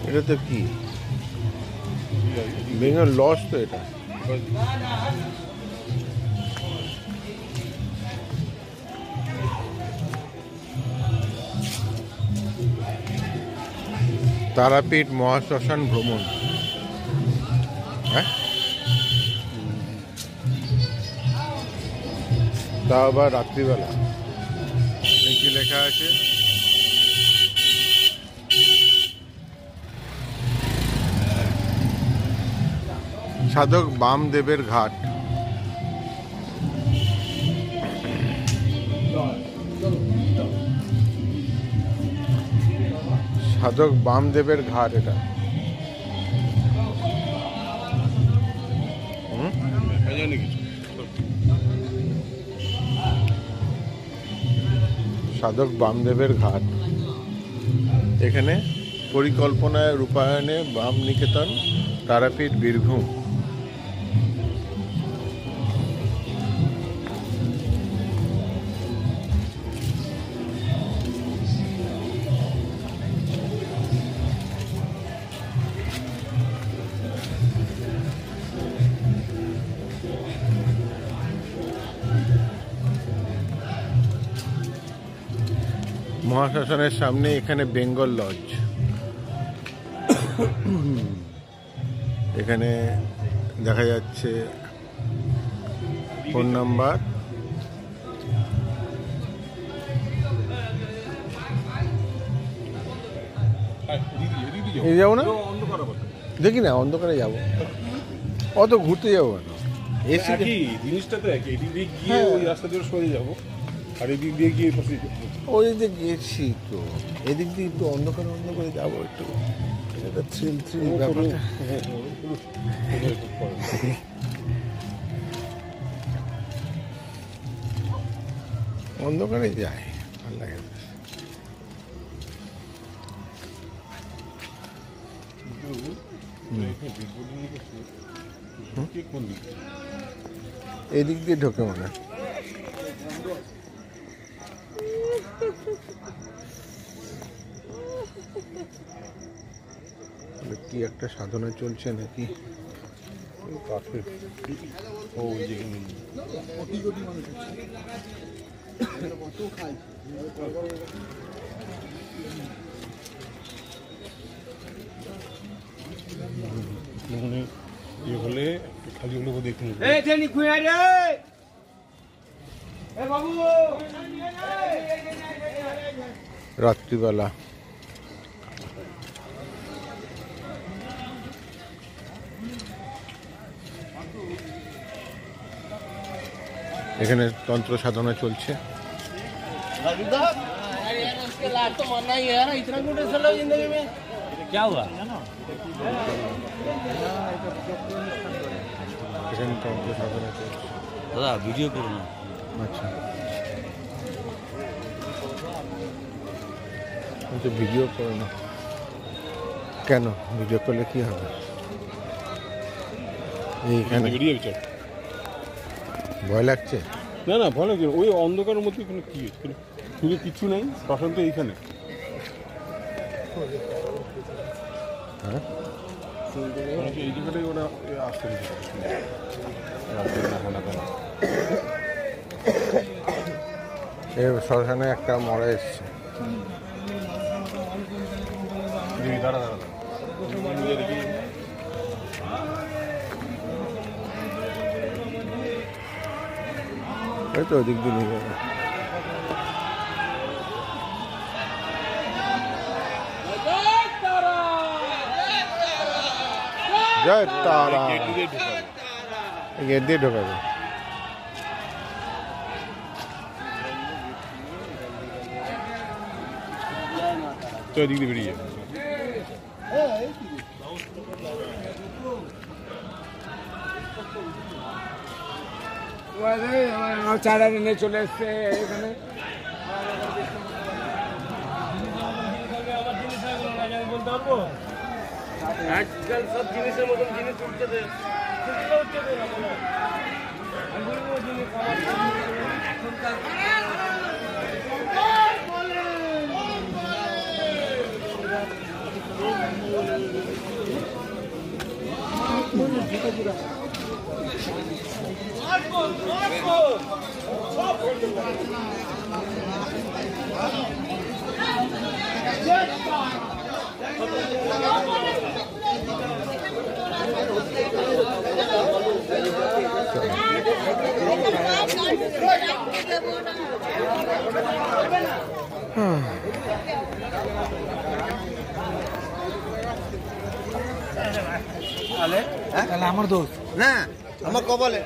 এটা তো কি বেঙ্গল লস তো এটা। তারাপীঠ মহাশ্মশান ভ্রমণ। হ্যাঁ, তাও আবার রাত্রিবেলা। কি লেখা আছে? সাধক বামদেবের ঘাট। সাধক বামদেবের ঘাট এটা। সাধক বামদেবের ঘাট। এখানে পরিকল্পনায় রূপায়ণে বাম নিকেতন, তারাপীঠ, বীরভূম। মহাশ্মশানের সামনে এখানে বেঙ্গল লজ। এখানে দেখা যাচ্ছে ফোন নাম্বার। যাবো না, দেখি না, অন্ধকারে যাবো। অত ঘুরতে যাবো না, এসে জিনিসটা তো একই। এদিক দিয়ে গিয়ে ওই রাস্তা দিয়ে সোজা যাবো, আর এদিক দিয়ে গিয়ে ওই দিক গেছি তো, এদিক দিয়ে একটু অন্ধকারে অন্ধকারে যাবো একটু। এটা থ্রিল ব্যাপারটা। অন্ধকারে যায়, ভালো লাগে। এদিক দিয়ে ঢোকে মনে হয়। কি একটা সাধনা চলছে নাকি? হলে খালি হলে দেখুন রাত্রিবেলা। এখানে তন্ত্র সাধনা চলছে। এখানে তন্ত্র সাধনা চলছে। দাদা ভিডিও করো না। আচ্ছা, কিন্তু ভিডিও করো না কেন? ভিডিও করলে কি হবে? এইখানে ভয় লাগছে? না না, ভয় লাগছে। ওই অন্ধকারের মধ্যে কোনো কি শুধু কিছু নেই, প্রশান্ত এইখানে। হ্যাঁ, এই জায়গাটাই ওরা আসতে শ্মশানে একটা মরা এসছে। দাঁড়া দাঁড়া এই তো ওদিক দিয়ে নিয়ে যাবে। জয় তারা। গেট দিয়ে ঢোকাবে। তো এদিক দিয়ে বেরিয়ে যাবে। চারা নিয়ে চলে এসছে এখানে। বলতে পারবো আজকাল সব জিনিসের মতন জিনিস উঠছে। এখনকার তাহলে আমার দোষ না, আমার কপালে।